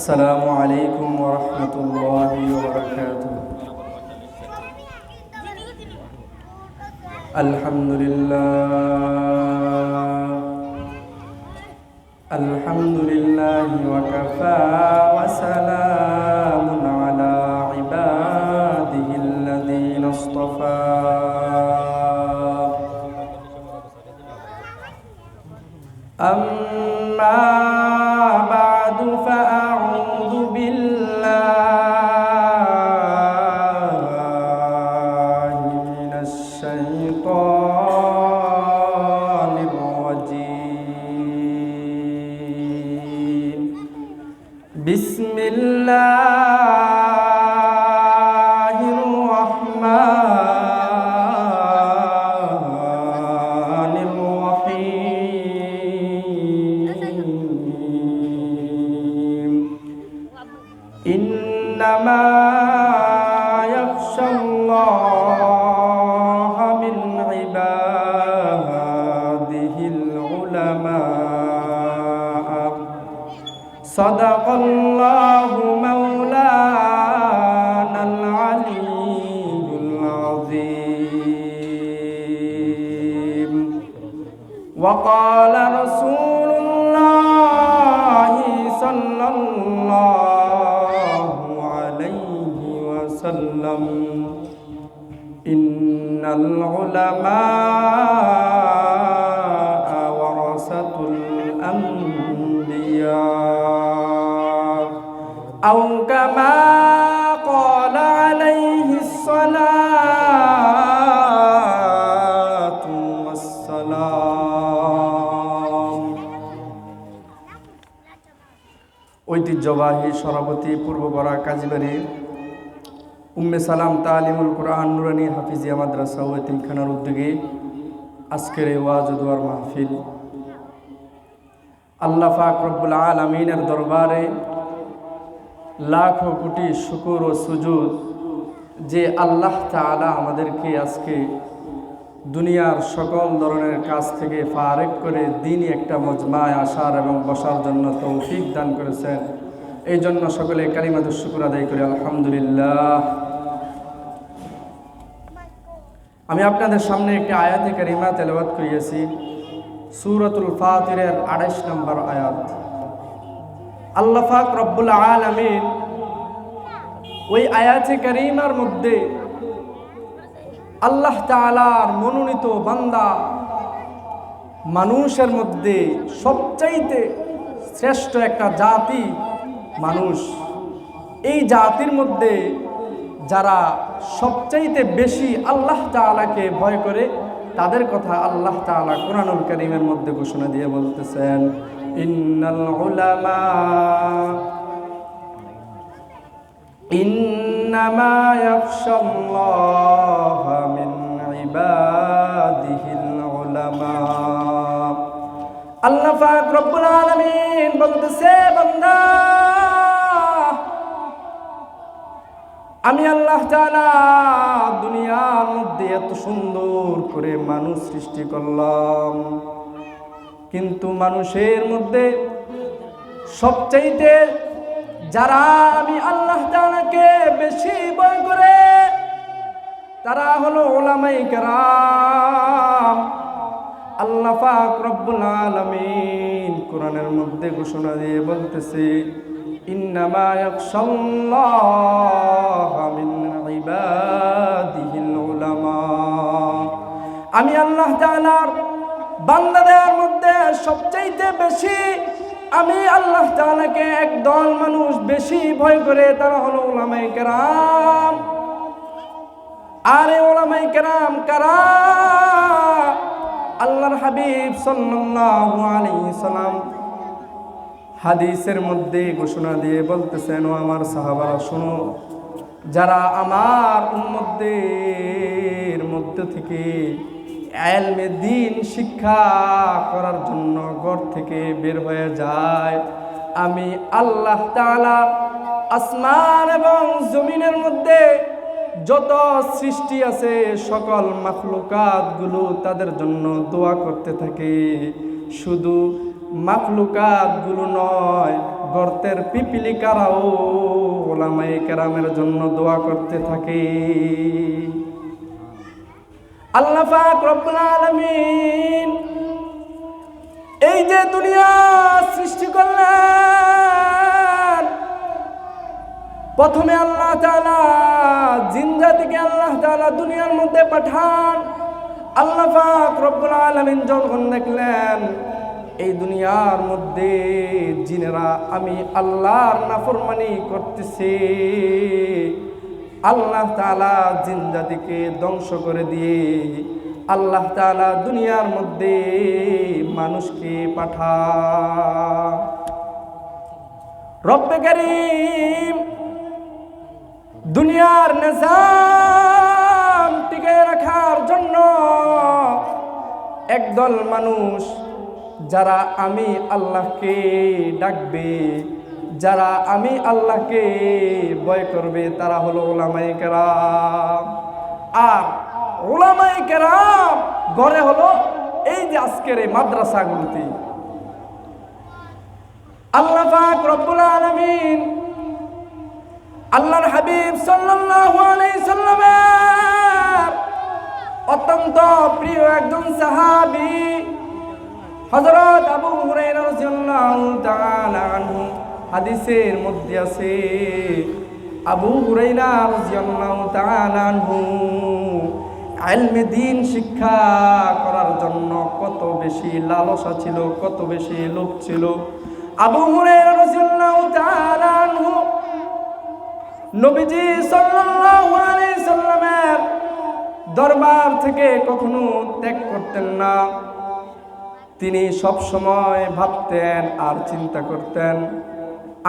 السلام عليكم ورحمة الله وبركاته. الحمد لله وكفى وسلام على عباده الذين اصطفى. أما بعد فأعوذ بالله من الشيطان الرجيم. بسم الله الرحمن الرحيم. إنما يخشى الله من عباده العلماء. صدق الله مولانا العلي العظيم. وقال رسول الله صلى الله عليه وسلم: إن العلماء ورثة الأنبياء، أو كما قال عليه الصلاة والسلام. ঐতিহ্যবাহী সভাপতি পূর্ববরা কাজীবাড়ি উম্মে সালাম তালিমুল কোরআন নুরানি হাফিজিয়া মাদ্রাসা ও এতিমখানার উদ্যোগে আজকের এই ওয়াজ ও দোয়ার মাহফিল আল্লাহ পাক রব্বুল আলামিনের দরবারে লাখো কোটি শুকর ও সুজুদ যে আল্লাহ তাআলা আমাদেরকে আজকে দুনিয়ার সকল ধরনের কাজ থেকে ফারেক করে দিনই একটা মজমায় আসার এবং বসার জন্য তৌফিক দান করেছেন। এই জন্য সকলে কালিমাতুশ শুকর আদায় করি আলহামদুলিল্লাহ। আমি আপনাদের সামনে একটি আয়াতে কারিমা তেলাওয়াত করিয়েছি, সূরাতুল ফাতিরের 28 নম্বর আয়াত। আল্লাহ পাক রব্বুল আলামিন ওই আয়াতে কারিমার মধ্যে আল্লাহ তাআলার মনোনীত বান্দা মানুষের মধ্যে সবচাইতে শ্রেষ্ঠ একটা জাতি মানুষ। এই জাতির মধ্যে যারা সবচাইতে বেশি আল্লাহ তাআলাকে ভয় করে তাদের কথা আল্লাহ তাআলা কোরআনুল কারীমের মধ্যে ঘোষণা দিয়ে বলতেছেন: ইন্নাল উলামা ইন্নামা ইয়াখশাল্লাহা মিন ইবাদিহিল উলামা। আল্লাহ পাক রব্বুল আলামিন বলতেছে, বান্দা, আমি আল্লাহ তাআলা দুনিয়ার মধ্যে এত সুন্দর করে মানুষ সৃষ্টি করলাম, কিন্তু মানুষের মধ্যে সবচাইতে যারা আমি আল্লাহ তাআলাকে বেশি ভয় করে তারা হলো উলামায়ে কেরাম। আল্লাহ পাক রব্বুল আলামিন কোরআনের মধ্যে ঘোষণা দিয়ে বলতেছে: ইন্নামা ইয়াখশাল্লাহা মিন ইবাদিহিল উলামা। আমি আল্লাহ তাআলার বান্দাদের মধ্যে সবচাইতে বেশি আমি আল্লাহ তাআলাকে একদল মানুষ বেশি ভয় করে, তারা হলো উলামায়ে কেরাম। আর এই উলামায়ে কেরাম কারা? আল্লাহর হাবিব সাল্লাল্লাহু আলাইহি সাল্লাম হাদিসের মধ্যে ঘোষণা দিয়ে বলতেছেন: ও আমার সাহাবারা শোনো, যারা আমার উম্মতদের মধ্যে থেকে ইলমে দ্বীন শিক্ষা করার জন্য ঘর থেকে বের হয়ে যায়, আমি আল্লাহ তাআলা আসমান এবং জমিনের মধ্যে যত সৃষ্টি আছে সকল মাখলুকাত গুলো তাদের জন্য দোয়া করতে থাকে। শুধু মাখলুকাত গুলো নয়, গর্তের পিপিলিকারাও ওলামায়ে কেরামের জন্য দোয়া করতে থাকে। আল্লাহ পাক রব্বুল আলামিন এই যে দুনিয়া সৃষ্টি করলেন, প্রথমে আল্লাহ তাআলা জিন জাতিকে আল্লাহ তাআলা দুনিয়ার মধ্যে পাঠান। আল্লাহ পাক রব্বুল আলামিন যখন দেখলেন এই দুনিয়ার মধ্যে জিনেরা আমি আল্লাহর নাফরমানি করতেছে, আল্লাহ তাআলা জিন জাতিকে ধ্বংস করে দিয়ে আল্লাহ তাআলা দুনিয়ার মধ্যে মানুষকে পাঠান। রব্বে কারীম দুনিয়ার নিজাম টিকিয়ে রাখার জন্য একদল মানুষ যারা আমি আল্লাহকে ডাকবে, যারা আমি আল্লাহকে ভয় করবে, তারা হলো উলামায়ে কেরাম। আর উলামায়ে কেরাম গড়ে হলো এই যে আজকের এই মাদ্রাসাগুলোতে। আল্লাহ পাক রব্বুল আলামিন আল্লাহর হাবিব সাল্লাল্লাহু আলাইহি সাল্লামের অত্যন্ত প্রিয় একজন সাহাবী হযরত আবু হুরায়রা রাদিয়াল্লাহু তাআলা আনহু, হাদিসের মধ্যে আছে আবু হুরায়রা রাদিয়াল্লাহু তাআলা আনহু ইলমে দ্বীন শিক্ষা করার জন্য কত বেশি লালসা ছিল, কত বেশি লোভ ছিল। আবু হুরায়রা রাদিয়াল্লাহু তাআলা আনহু নবীজি সাল্লাল্লাহু আলাইহি সাল্লামের দরবার থেকে কখনো ত্যাগ করতেন না। তিনি সব সময় ভাবতেন আর চিন্তা করতেন,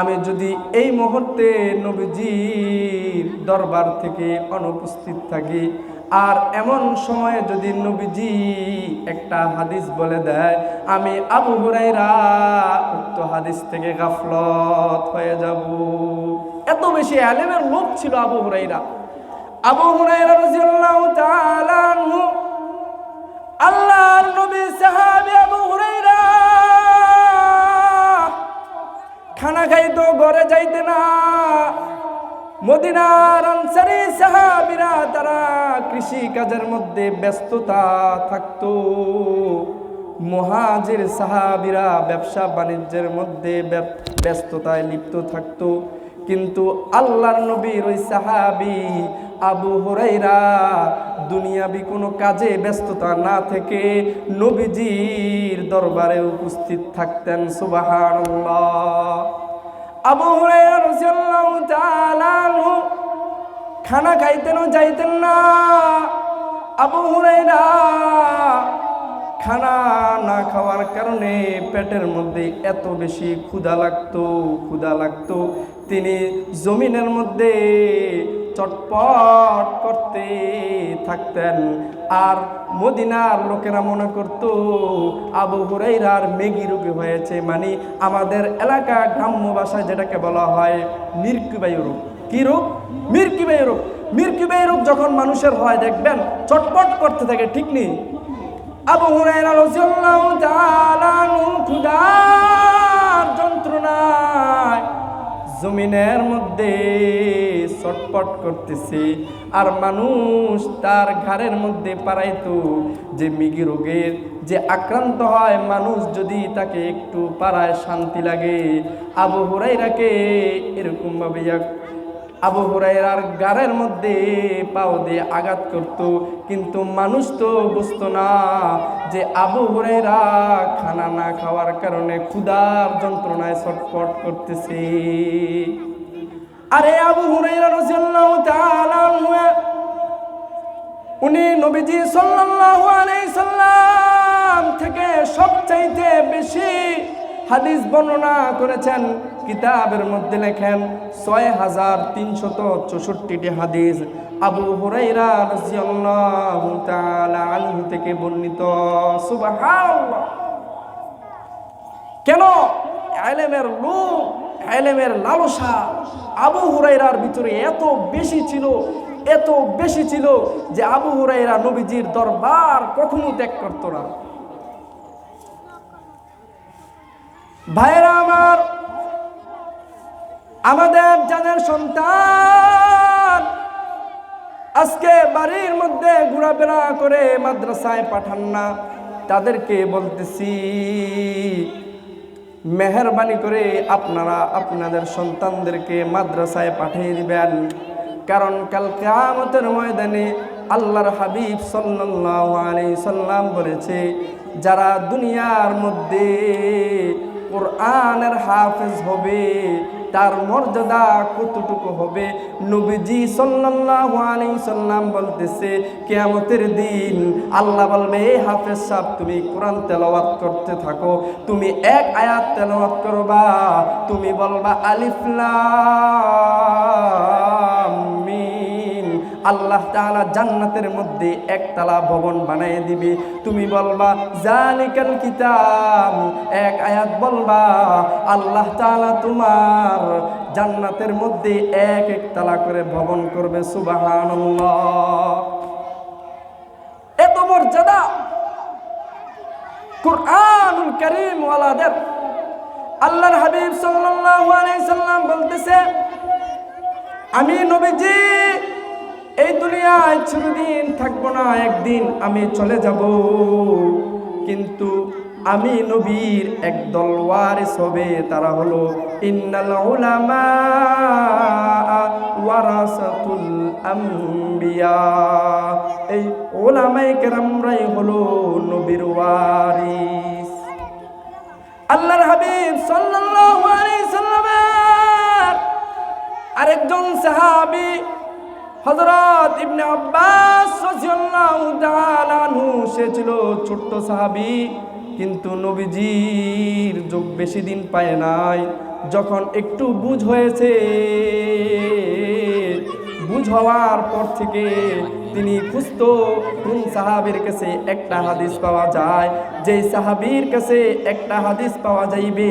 আমি যদি এই মুহূর্তে নবীজির দরবার থেকে অনুপস্থিত থাকি, আর এমন সময়ে যদি নবীজি একটা হাদিস বলে দেয়, আমি আবু হুরায়রা উক্ত হাদিস থেকে গাফলত হয়ে যাব। এত বেশি ইলমের লোভ ছিল আবু হুরায়রা। আবু হুরায়রা রাদিয়াল্লাহু তাআলা আনহু আল্লাহর নবী সাহাবী আবু হুরায়রা খানা খাইতো, ঘরে যাইতে না। মদিনার আনসারী সাহাবীরা তারা কৃষি কাজের মধ্যে ব্যস্ততা থাকতো, মুহাজির সাহাবীরা ব্যবসা বাণিজ্যের মধ্যে ব্যস্ততায় লিপ্ত থাকতো। কিন্তু আল্লাহর নবীর ওই সাহাবী আবু হুরায়রা দুনিয়াবি কোনো কাজে ব্যস্ততা না থেকে নবীজির দরবারে উপস্থিত থাকতেন। সুবহানাল্লাহ। আবু হুরায়রা রাদিয়াল্লাহু তাআলা আনহু খানা খাইতেনও যাইতেন না। আবু হুরায়রা খানা না খাওয়ার কারণে পেটের মধ্যে এত বেশি ক্ষুধা লাগতো, তিনি জমিনের মধ্যে চটপট করতে থাকতেন। আর মদিনার লোকেরা মনে করত আবু হুরায়রার মেগি রোগী হয়েছে, মানে আমাদের এলাকা গ্রাম্য ভাষায় যেটাকে বলা হয় মিরকিবায়ু রোগ। কি রোগ? মিরকিবায়ু রোগ। মিরকিবায়ু রোগ যখন মানুষের হয় দেখবেন চটপট করতে থাকে, ঠিক নেই? আবু হুরায়রা রাদিয়াল্লাহু তাআলা আনহু ক্ষুধার যন্ত্রণায় জমিনের মধ্যে ছটপট করতেছে, আর মানুষ তার ঘাড়ের মধ্যে পারাইতো যে মৃগী রোগের যে আক্রান্ত হয়, মানুষ যদি তাকে একটু পারায় শান্তি লাগে। আবু হুরায়রাকে এরকম ভাবে আবু হুরায়রার গাড়ের মধ্যে পাও দিয়ে আঘাত করত, কিন্তু মানুষ তো বুঝতো না যে আবু হুরায়রা খানা না খাওয়ার কারণে ক্ষুধার যন্ত্রণায় ছটফট করতেছে। আরে আবু হুরায়রা রাদিয়াল্লাহু তাআলা আনহু উনি নবীজি সাল্লাল্লাহু আলাইহি সাল্লাম থেকে সবচাইতে বেশি হাদিস বর্ণনা করেছেন। কিতাবের মধ্যে লেখেন 6364টি হাদিস আবু হুরায়রা রাদিয়াল্লাহু তাআলা আনহু থেকে বর্ণিত। সুবহানাল্লাহ। কেন? ইলমের লোভ, ইলমের লালসা আবু হুরায়রার ভিতরে এত বেশি ছিল যে আবু হুরায়রা নবীজির দরবার কখনো ত্যাগ করত না। ভাইরা আমার, আমাদের যাদের সন্তান আজকে বাড়ির মধ্যে ঘোরাফেরা করে মাদ্রাসায় পাঠান না, তাদেরকে বলতেছি মেহেরবানি করে আপনারা আপনাদের সন্তানদেরকে মাদ্রাসায় পাঠিয়ে দিবেন। কারণ কাল কিয়ামতের ময়দানে আল্লাহর হাবিব সাল্লাল্লাহু আলাইহি সাল্লাম বলেছে, যারা দুনিয়ার মধ্যে কোরআনের হাফেজ হবে তার মর্যাদা কতটুকু হবে। নবীজি সাল্লাল্লাহু আলাইহি সাল্লাম বলতেছে, কিয়ামতের দিন আল্লাহ বলবে, এই হাফেজ সাহেব তুমি কোরআন তেলাওয়াত করতে থাকো, তুমি এক আয়াত তেলাওয়াত করবা, তুমি বলবা আলিফ লাম মিম, আল্লাহ তাআলা জান্নাতের মধ্যে একতলা ভবন বানিয়ে দিবে। তুমি বলবা জালিকাল কিতাব, এক আয়াত বলবা, আল্লাহ তাআলা তোমার জান্নাতের মধ্যে এক একতলা করে ভবন করবে। সুবহানাল্লাহ। এত মর্যাদা কুরআনুল কারীম ওয়ালাদের। আল্লাহর হাবিব সাল্লাল্লাহু আলাইহি সাল্লাম বলতেছে, আমি নবীজি এই দুনিয়ায় চিরদিন থাকবো না, একদিন আমি চলে যাব, কিন্তু আমি নবীর একদল ওয়ারিস হবে, তারা হলো ইন্নাল উলামা ওয়ারাসাতুল আম্বিয়া, এই উলামায়ে কেরামরাই হলো নবীর ওয়ারিস। আল্লাহর হাবিব সাল্লাল্লাহু আলাইহি সাল্লামের আরেকজন সাহাবী হযরত ইবনে আব্বাস রাদিয়াল্লাহু তাআলা আনহু, সে ছিল ছোট্ট সাহাবী, কিন্তু নবীজির যুগ বেশি দিন পায় নাই। যখন একটু বুঝ হয়েছে, বুঝ হওয়ার পর থেকে তিনি খুঁজতো কোন সাহাবীর কাছে একটা হাদিস পাওয়া যায়। যেই সাহাবীর কাছে একটা হাদিস পাওয়া যাইবে,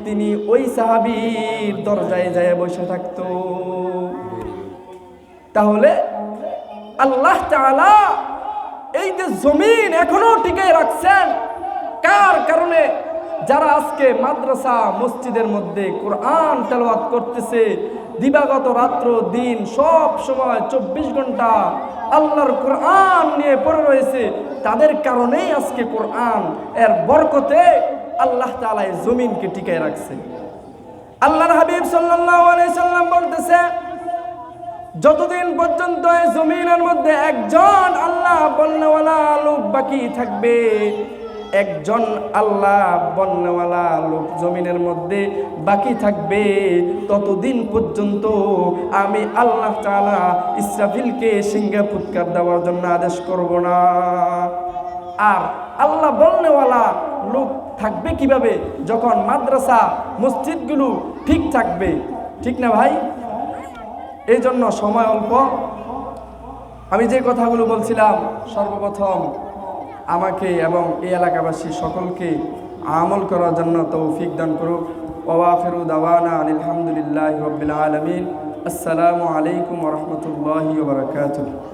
তিনি ওই সাহাবীর দরজায় যায় বসে থাকতো। তাহলে আল্লাহ তাআলা এই যে জমিন এখনো টিকে রাখছেন কার কারণে? যারা আজকে মাদ্রাসা মসজিদের মধ্যে কোরআন তেলাওয়াত করতেছে, দিবাগত রাত্র দিন সব সময় 24 ঘন্টা আল্লাহর কোরআন নিয়ে পড়ে রয়েছে, তাদের কারণেই আজকে কোরআন এর বরকতে আল্লাহ তাআলা এই জমিনকে টিকে রাখছে। আল্লাহর হাবিব সাল্লাল্লাহু আলাইহি সাল্লাম বলতেছে, যতদিন পর্যন্ত এই জমিনের মধ্যে একজন আল্লাহ বলনেওয়ালা লোক বাকি থাকবে, একজন আল্লাহ বলনেওয়ালা লোক জমিনের মধ্যে বাকি থাকবে, ততদিন পর্যন্ত আমি আল্লাহ তাআলা ইসরাফিলকে সিংহে ফুৎকার দেওয়ার জন্য আদেশ করব না। আর আল্লাহ বলনেওয়ালা লোক থাকবে কিভাবে? যখন মাদ্রাসা মসজিদগুলো ঠিক থাকবে, ঠিক না ভাই? এই জন্য সময় অল্প, আমি যে কথাগুলো বলছিলাম, সর্বপ্রথম আমাকে এবং এই এলাকাবাসী সকলকে আমল করার জন্য তৌফিক দান করুক। ওয়া আখিরু দাওয়ানা আলহামদুলিল্লাহি রাব্বিল আলামিন। আসসালামু আলাইকুম ওয়া রাহমাতুল্লাহি ওয়া বারাকাতুহু।